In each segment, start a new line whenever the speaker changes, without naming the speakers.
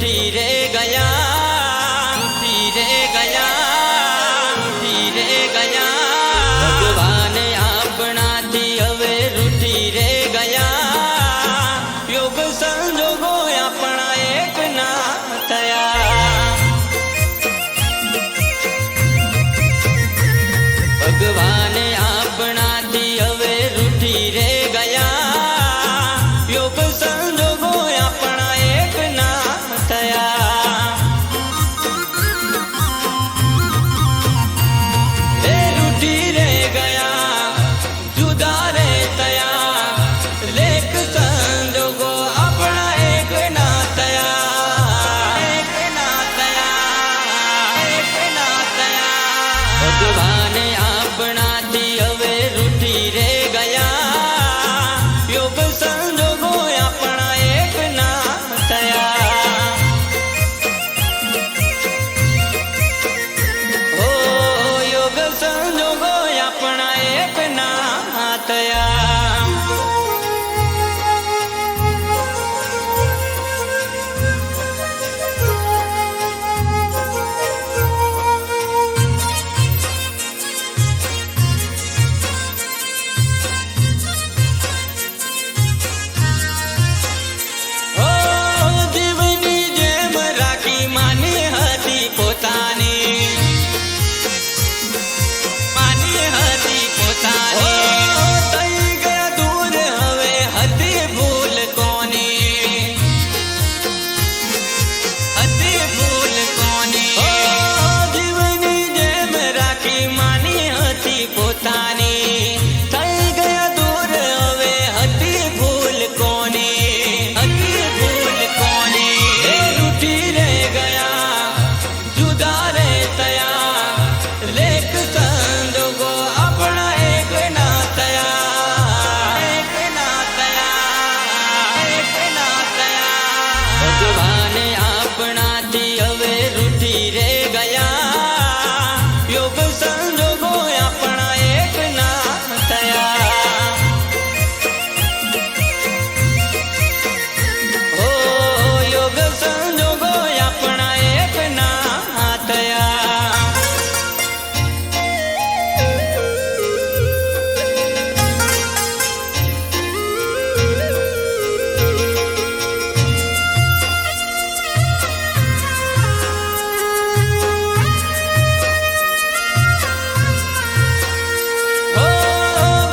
रूठी रे गया, रूठी रे गया, रूठी रे गया। भगवान अपना थी हवे रूठी रे गया। योग संजोगो अपना एक ना थया। भगवान अपना थी हवे रूठी रे गया। योग संजोगो अपना एक ना थया। रे रूठी रे गया, जुदा रे तया। लेख संजोगो अपना एक ना थया, एक ना थया, एक ना थया। भगवान अपना थी हवे रूठी रे गया। योग संजोगो अपना एक ना थया। ओ योग संजोगो अपना एक ना थया। ओ જીવની જેમ રાખી માની હતી પોતાની, માની હતી પોતાની। થઈ ગયા દૂર હવે હતી ભૂલ કોની, હતી ભૂલ કોની। જીવની જેમ રાખી માની હતી પોતાની। થઈ ગયા દૂર હવે હતી ભૂલ કોની, હતી ભૂલ કોની। એ રૂઠી રે ગયા, जुदा रे तया। लेख संजोगो अपना एक ना थया, एक ना थया, एक ना थया। भगवान अपना थी हवे रूठी रे गया। योग संजोगो अपना एक ना थया। ओ योग संजोगो अपना एक ना थया। ओ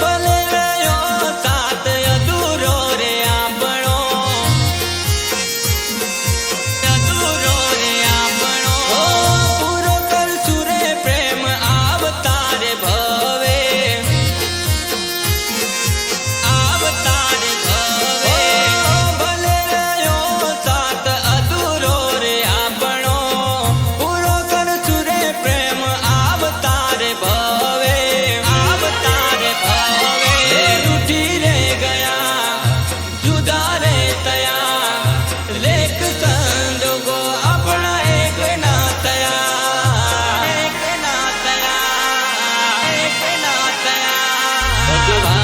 भले रह्यो साथ अधूरो रे आपणो, अधूरो रे आपणो। पूरो करशु रे प्रेम आवतारे भवे, आवतारे भवे। भले रह्यो साथ अधूरो रे आपणो। पूरो करशु रे प्रेम आवतारे भवे, आवतारे भवे। रूठी रे गया, जुदा रे तया। लेख संजोगो अपना एक ना थया, एक ना थया, एक ना थया। भगवान